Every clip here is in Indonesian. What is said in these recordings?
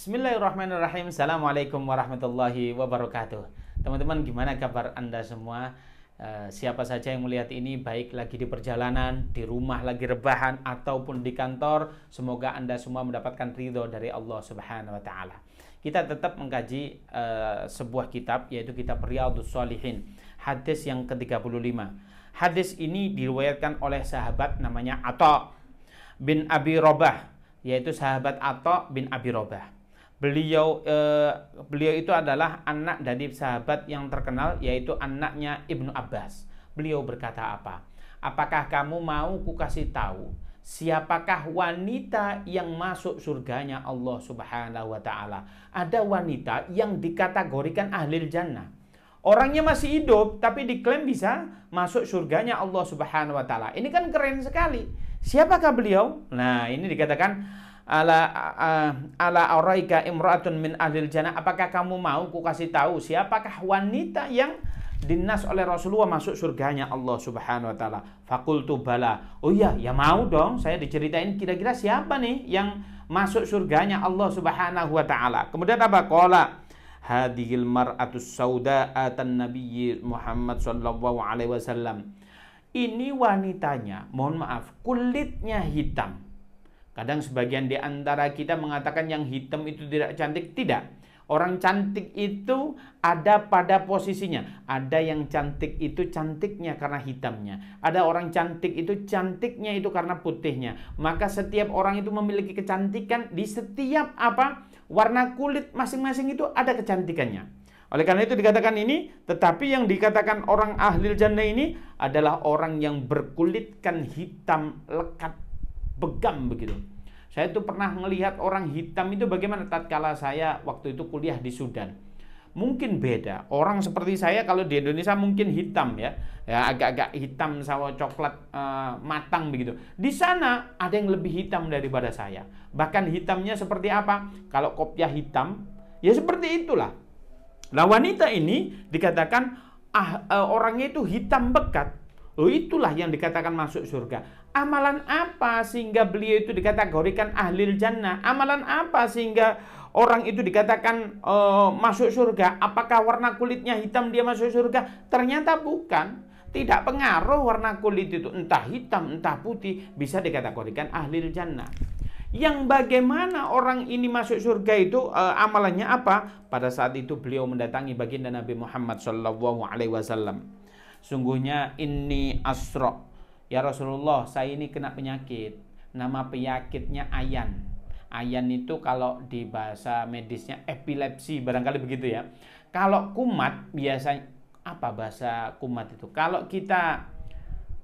Bismillahirrahmanirrahim. Assalamualaikum warahmatullahi wabarakatuh. Teman-teman, gimana kabar Anda semua? Siapa saja yang melihat ini, baik lagi di perjalanan, di rumah lagi rebahan, ataupun di kantor, semoga Anda semua mendapatkan ridho dari Allah Subhanahu wa Ta'ala. Kita tetap mengkaji sebuah kitab, yaitu kitab Riyadhus Shalihin, hadis yang ke-35. Hadis ini diriwayatkan oleh sahabat namanya Atha bin Abi Robah, yaitu sahabat Atha bin Abi Robah. Beliau itu adalah anak dari sahabat yang terkenal, yaitu anaknya Ibnu Abbas. Beliau berkata apa? Apakah kamu mau kukasih tahu siapakah wanita yang masuk surganya Allah Subhanahu wa Ta'ala? Ada wanita yang dikategorikan ahlil jannah. Orangnya masih hidup tapi diklaim bisa masuk surganya Allah Subhanahu wa Ta'ala. Ini kan keren sekali. Siapakah beliau? Nah, ini dikatakan ala araika imra'atun min ahlil jannah. Apakah kamu mau ku kasih tahu siapakah wanita yang dinas oleh Rasulullah masuk surganya Allah Subhanahu wa Ta'ala? Fakultu bala. Oh iya, ya mau dong. Saya diceritain kira-kira siapa nih yang masuk surganya Allah Subhanahu wa Ta'ala. Kemudian apa? Qala hadhil mar'atus sauda atan nabiyyi Muhammad sallallahu alaihi wasallam. Ini wanitanya, mohon maaf, kulitnya hitam. Kadang sebagian di antara kita mengatakan yang hitam itu tidak cantik. Tidak. Orang cantik itu ada pada posisinya. Ada yang cantik itu cantiknya karena hitamnya. Ada orang cantik itu cantiknya itu karena putihnya. Maka setiap orang itu memiliki kecantikan di setiap warna kulit masing-masing itu ada kecantikannya. Oleh karena itu dikatakan ini, tetapi yang dikatakan orang ahlil jannah ini adalah orang yang berkulitkan hitam lekat, begam begitu. Saya tuh pernah melihat orang hitam itu bagaimana tatkala saya waktu itu kuliah di Sudan. Mungkin beda. Orang seperti saya kalau di Indonesia mungkin hitam ya agak-agak hitam sawo coklat matang begitu. Di sana ada yang lebih hitam daripada saya. Bahkan hitamnya seperti apa? Kalau kopiah hitam, ya seperti itulah. Nah, wanita ini dikatakan orangnya itu hitam pekat. Oh, itulah yang dikatakan masuk surga. Amalan apa sehingga beliau itu dikategorikan ahlil jannah? Amalan apa sehingga orang itu dikatakan masuk surga? Apakah warna kulitnya hitam dia masuk surga? Ternyata bukan. Tidak pengaruh warna kulit itu. Entah hitam, entah putih. Bisa dikategorikan ahlil jannah. Yang bagaimana orang ini masuk surga itu amalannya apa? Pada saat itu beliau mendatangi baginda Nabi Muhammad SAW. Sungguhnya ini asro, ya Rasulullah, saya ini kena penyakit. Nama penyakitnya ayan. Ayan itu kalau di bahasa medisnya epilepsi, barangkali begitu ya. Kalau kumat biasanya apa bahasa kumat itu? Kalau kita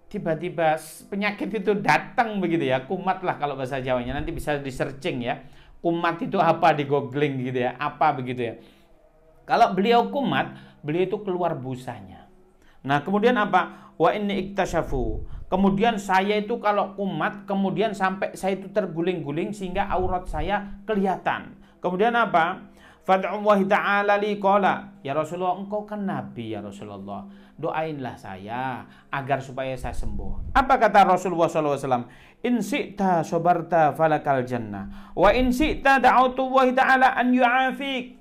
tiba-tiba penyakit itu datang begitu ya, kumat lah kalau bahasa Jawanya. Nanti bisa di searching ya. Kumat itu apa, di googling gitu ya, apa begitu ya. Kalau beliau kumat, beliau itu keluar busanya. Nah, kemudian apa? Wa inni iktasyafu. Kemudian saya itu kalau kumat, kemudian sampai saya itu terguling-guling sehingga aurat saya kelihatan. Kemudian apa? Fad'ullahi ta'ala li qala. Ya Rasulullah, engkau kan nabi ya Rasulullah. Doainlah saya agar supaya saya sembuh. Apa kata Rasulullah SAW? In syi'ta sabarta falakal jannah. Wa in syi'ta da'autullahi ta'ala an yu'afik.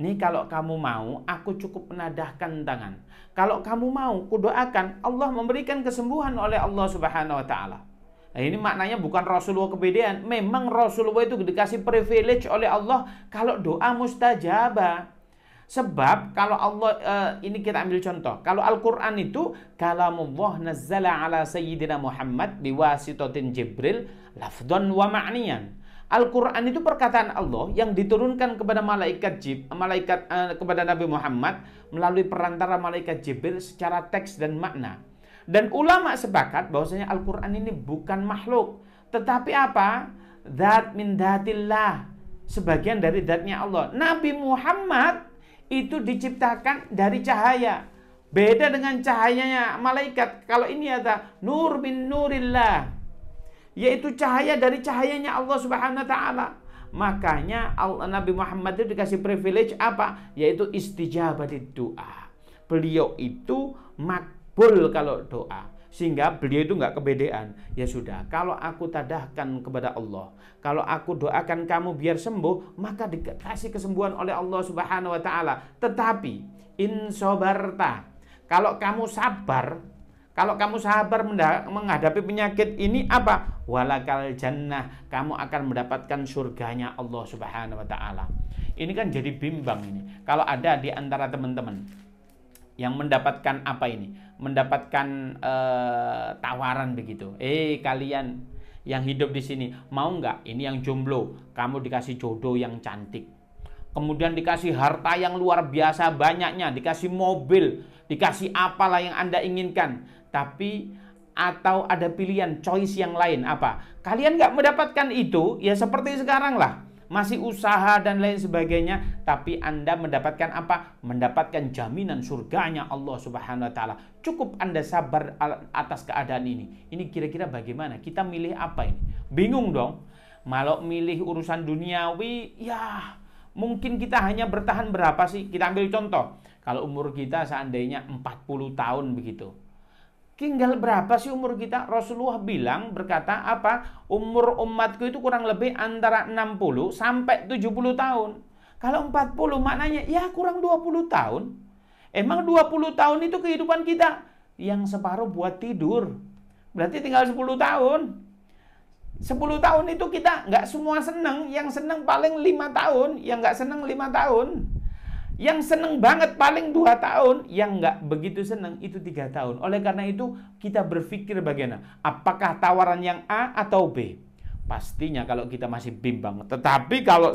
Ini kalau kamu mau, aku cukup menadahkan tangan. Kalau kamu mau, kudoakan Allah memberikan kesembuhan oleh Allah Subhanahu wa Ta'ala. Nah, ini maknanya bukan Rasulullah kepedean. Memang Rasulullah itu dikasih privilege oleh Allah kalau doa mustajabah. Sebab kalau Allah, ini kita ambil contoh. Kalau Al-Quran itu, kalamullah nazzala ala sayyidina Muhammad biwasitatin Jibril lafdhan wa ma'niyan. Al-Quran itu perkataan Allah yang diturunkan kepada kepada Nabi Muhammad melalui perantara malaikat Jibril secara teks dan makna. Dan ulama sepakat bahwasanya Al-Quran ini bukan makhluk, tetapi apa? Dzat min dzatillah, sebagian dari dzatnya Allah. Nabi Muhammad itu diciptakan dari cahaya. Beda dengan cahayanya malaikat. Kalau ini ada nur min nurillah, yaitu cahaya dari cahayanya Allah Subhanahu wa Ta'ala. Makanya Nabi Muhammad itu dikasih privilege apa? Yaitu istijabah di doa. Beliau itu makbul kalau doa. Sehingga beliau itu nggak kebedean. Ya sudah, kalau aku tadahkan kepada Allah, kalau aku doakan kamu biar sembuh, maka dikasih kesembuhan oleh Allah Subhanahu wa taala. Tetapi in sobarta, kalau kamu sabar, menghadapi penyakit ini apa? Walakal jannah, kamu akan mendapatkan surganya Allah Subhanahu wa taala. Ini kan jadi bimbang ini. Kalau ada di antara teman-teman yang mendapatkan apa ini? Mendapatkan tawaran begitu. Kalian yang hidup di sini, mau nggak? Ini yang jomblo, kamu dikasih jodoh yang cantik. Kemudian dikasih harta yang luar biasa banyaknya, dikasih mobil, dikasih apalah yang Anda inginkan. Tapi atau ada pilihan choice yang lain apa? Kalian nggak mendapatkan itu, ya seperti sekarang lah. Masih usaha dan lain sebagainya, tapi Anda mendapatkan apa? Mendapatkan jaminan surganya Allah Subhanahu wa taala. Cukup Anda sabar atas keadaan ini. Ini kira-kira bagaimana? Kita milih apa ini? Bingung dong. Kalau milih urusan duniawi, ya mungkin kita hanya bertahan berapa sih? Kita ambil contoh. Kalau umur kita seandainya 40 tahun begitu. Tinggal berapa sih umur kita? Rasulullah bilang, berkata apa? Umur umatku itu kurang lebih antara 60 sampai 70 tahun. Kalau 40 maknanya ya kurang 20 tahun. Emang 20 tahun itu kehidupan kita yang separuh buat tidur. Berarti tinggal 10 tahun. 10 tahun itu kita nggak semua seneng. Yang seneng paling 5 tahun. Yang nggak seneng 5 tahun. Yang seneng banget paling 2 tahun, yang nggak begitu seneng itu 3 tahun. Oleh karena itu kita berpikir bagaimana? Apakah tawaran yang A atau B? Pastinya kalau kita masih bimbang. Tetapi kalau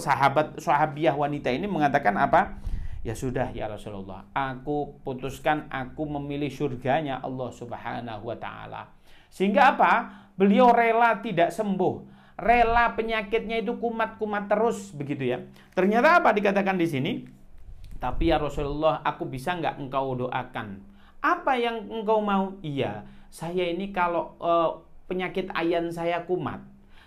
sahabiah wanita ini mengatakan apa? Ya sudah ya Rasulullah, aku putuskan aku memilih surganya Allah Subhanahu wa taala. Sehingga apa? Beliau rela tidak sembuh. Rela penyakitnya itu kumat-kumat terus begitu ya. Ternyata apa dikatakan di sini? Tapi ya Rasulullah, aku bisa nggak engkau doakan? Apa yang engkau mau? Iya, saya ini kalau penyakit ayan saya kumat.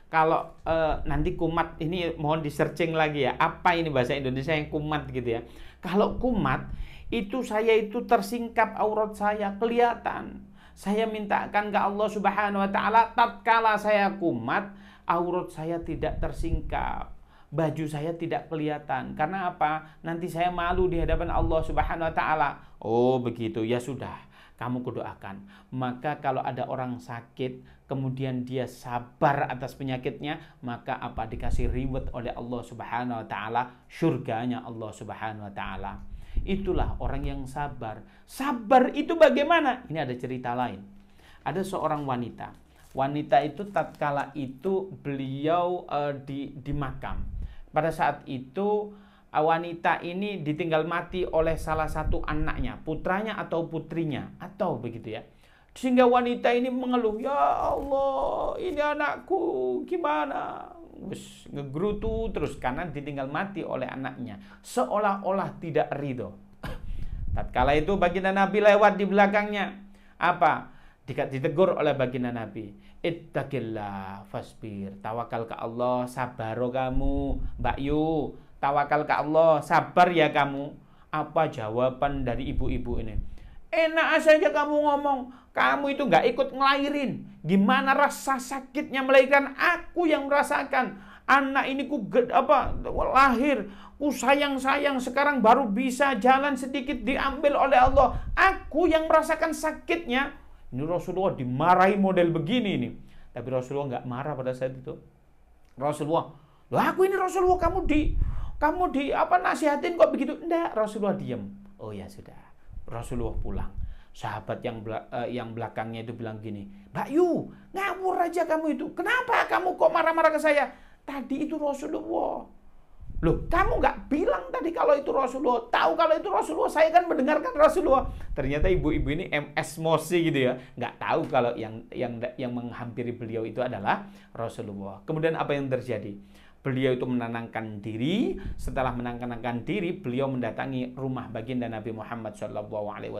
Kalau nanti kumat ini mohon di searching lagi ya. Apa ini bahasa Indonesia yang kumat gitu ya. Kalau kumat, itu saya itu tersingkap aurat saya, kelihatan. Saya mintakan ke Allah Subhanahu wa taala, tatkala saya kumat, aurat saya tidak tersingkap. Baju saya tidak kelihatan. Karena apa? Nanti saya malu di hadapan Allah Subhanahu wa taala. Oh, begitu. Ya sudah, kamu kudoakan. Maka kalau ada orang sakit, kemudian dia sabar atas penyakitnya, maka apa? Dikasih reward oleh Allah Subhanahu wa taala, surganya Allah Subhanahu wa taala. Itulah orang yang sabar. Sabar itu bagaimana? Ini ada cerita lain. Ada seorang wanita. Wanita itu tatkala itu beliau di makam. Pada saat itu wanita ini ditinggal mati oleh salah satu anaknya, putranya atau putrinya, atau begitu ya. Sehingga wanita ini mengeluh, ya Allah, ini anakku gimana? Wes ngegerutu terus karena ditinggal mati oleh anaknya, seolah-olah tidak ridho. Tatkala itu baginda Nabi lewat di belakangnya, apa? Ditegur oleh baginda Nabi, ittaqillah fasbir, tawakal ke Allah, sabaro kamu, Mbak Yu, tawakal ke Allah, sabar ya kamu. Apa jawaban dari ibu-ibu ini? Enak saja kamu ngomong, kamu itu nggak ikut ngelahirin. Gimana rasa sakitnya melahirkan? Aku yang merasakan. Anak ini lahir, ku sayang-sayang, sekarang baru bisa jalan sedikit diambil oleh Allah. Aku yang merasakan sakitnya. Ini Rasulullah dimarahi model begini nih. Tapi Rasulullah nggak marah pada saat itu. Rasulullah, loh aku ini Rasulullah, kamu nasihatin kok begitu? Enggak, Rasulullah diam. Oh ya sudah. Rasulullah pulang. Sahabat yang belakangnya itu bilang gini, Mbak Yu, ngawur aja kamu itu. Kenapa kamu kok marah-marah ke saya? Tadi itu Rasulullah. Loh, kamu nggak bilang tadi kalau itu Rasulullah. Tahu kalau itu Rasulullah, saya kan mendengarkan Rasulullah. Ternyata ibu-ibu ini emosi gitu ya. Nggak tahu kalau yang menghampiri beliau itu adalah Rasulullah. Kemudian apa yang terjadi? Beliau itu menenangkan diri. Setelah menenangkan diri, beliau mendatangi rumah baginda Nabi Muhammad SAW.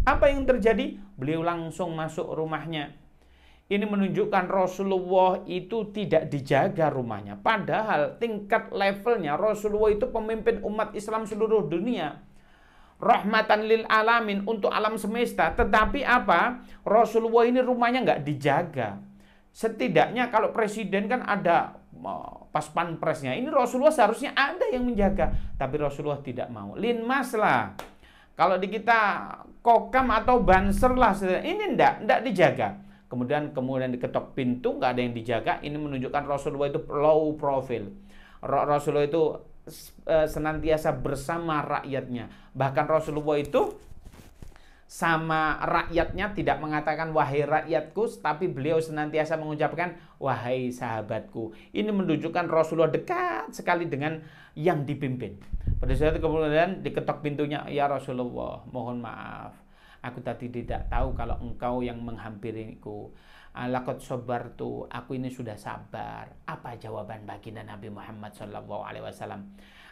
Apa yang terjadi? Beliau langsung masuk rumahnya. Ini menunjukkan Rasulullah itu tidak dijaga rumahnya. Padahal tingkat levelnya Rasulullah itu pemimpin umat Islam seluruh dunia. rahmatan lil alamin, untuk alam semesta. Tetapi apa? Rasulullah ini rumahnya nggak dijaga. Setidaknya kalau presiden kan ada pas panpresnya. Ini Rasulullah seharusnya ada yang menjaga, tapi Rasulullah tidak mau. Linmas lah. Kalau di kita kokam atau banser lah, ini ndak dijaga. Kemudian diketok pintu, nggak ada yang dijaga. Ini menunjukkan Rasulullah itu low profile. Rasulullah itu senantiasa bersama rakyatnya. Bahkan Rasulullah itu sama rakyatnya tidak mengatakan wahai rakyatku, tapi beliau senantiasa mengucapkan wahai sahabatku. Ini menunjukkan Rasulullah dekat sekali dengan yang dipimpin. Pada saat itu kemudian diketok pintunya, ya Rasulullah, mohon maaf, aku tadi tidak tahu kalau engkau yang menghampiriku. Laqad sabartu, aku ini sudah sabar. Apa jawaban baginda Nabi Muhammad SAW?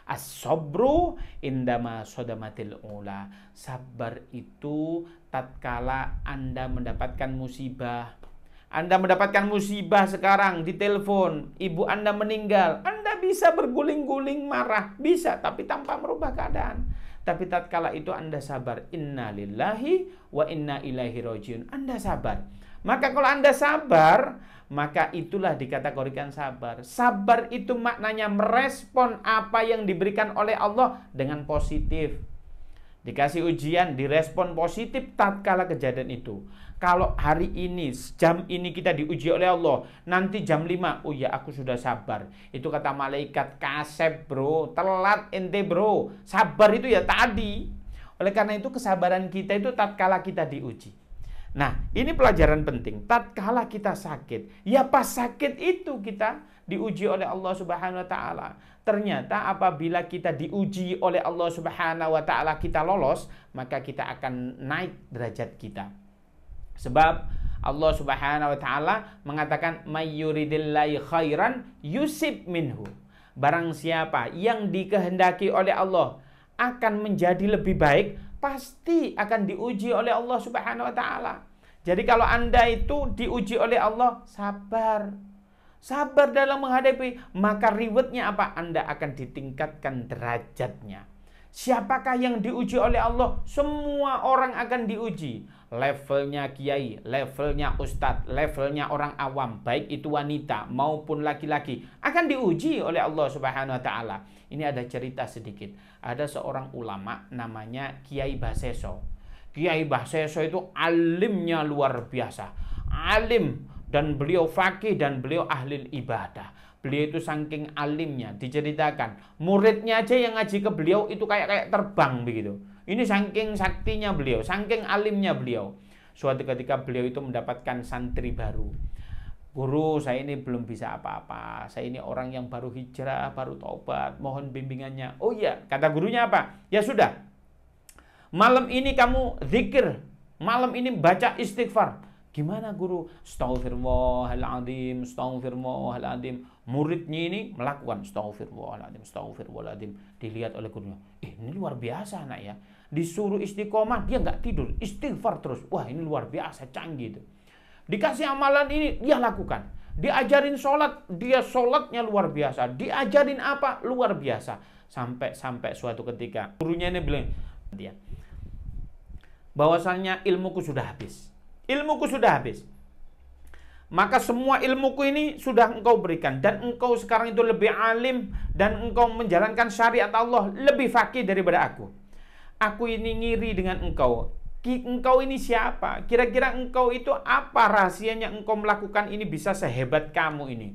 As-sabru indama sodamatil ula. Sabar itu tatkala Anda mendapatkan musibah. Anda mendapatkan musibah sekarang di telepon, ibu Anda meninggal. Anda bisa berguling-guling marah, bisa, tapi tanpa merubah keadaan. Tapi tatkala itu Anda sabar, inna lillahi wa inna ilaihi rajiun. Anda sabar. Maka kalau Anda sabar, maka itulah dikategorikan sabar. Sabar itu maknanya merespon apa yang diberikan oleh Allah dengan positif. Dikasih ujian, direspon positif tatkala kejadian itu. Kalau hari ini, jam ini kita diuji oleh Allah, nanti jam 5, oh ya aku sudah sabar. Itu kata malaikat, kasep bro, telat ente bro. Sabar itu ya tadi. Oleh karena itu kesabaran kita itu tatkala kita diuji. Nah, ini pelajaran penting. Tatkala kita sakit, ya pas sakit itu kita diuji oleh Allah Subhanahu wa taala. Ternyata apabila kita diuji oleh Allah Subhanahu wa taala, kita lolos, maka kita akan naik derajat kita. Sebab Allah Subhanahu wa taala mengatakan mayyuridillahu khairan yusib minhu. Barang siapa yang dikehendaki oleh Allah akan menjadi lebih baik, pasti akan diuji oleh Allah Subhanahu wa taala. Jadi kalau Anda itu diuji oleh Allah, sabar. Sabar dalam menghadapi, maka rewardnya apa? Anda akan ditingkatkan derajatnya. Siapakah yang diuji oleh Allah? Semua orang akan diuji. Levelnya kiai, levelnya ustadz, levelnya orang awam, baik itu wanita maupun laki-laki, akan diuji oleh Allah Subhanahu wa taala. Ini ada cerita sedikit. Ada seorang ulama namanya Kiai Baseso. Kiai Baseso itu alimnya luar biasa. Alim, dan beliau faqih dan beliau ahli ibadah. Beliau itu saking alimnya, diceritakan muridnya aja yang ngaji ke beliau itu kayak terbang begitu. Ini saking saktinya beliau, saking alimnya beliau. Suatu ketika beliau itu mendapatkan santri baru. Guru, saya ini belum bisa apa-apa. Saya ini orang yang baru hijrah, baru taubat, mohon bimbingannya. Oh iya, kata gurunya apa? Ya sudah, malam ini kamu zikir, malam ini baca istighfar. Gimana guru? Astaghfirullahaladzim, astaghfirullahaladzim. Muridnya ini melakukan astaghfirullahaladzim, astaghfirullahaladzim. Dilihat oleh gurunya, ini luar biasa anak ya. Disuruh istiqomah, dia nggak tidur, istighfar terus. Wah, ini luar biasa, canggih itu. Dikasih amalan ini, dia lakukan. Diajarin sholat, dia sholatnya luar biasa. Diajarin apa? Luar biasa. Sampai suatu ketika gurunya ini bilang, dia bahwasannya ilmuku sudah habis. Ilmuku sudah habis. Maka semua ilmuku ini sudah engkau berikan. Dan engkau sekarang itu lebih alim. Dan engkau menjalankan syariat Allah lebih faqih daripada aku. Aku ini ngiri dengan engkau. Engkau ini siapa? Kira-kira engkau itu apa rahasianya engkau melakukan ini bisa sehebat kamu ini?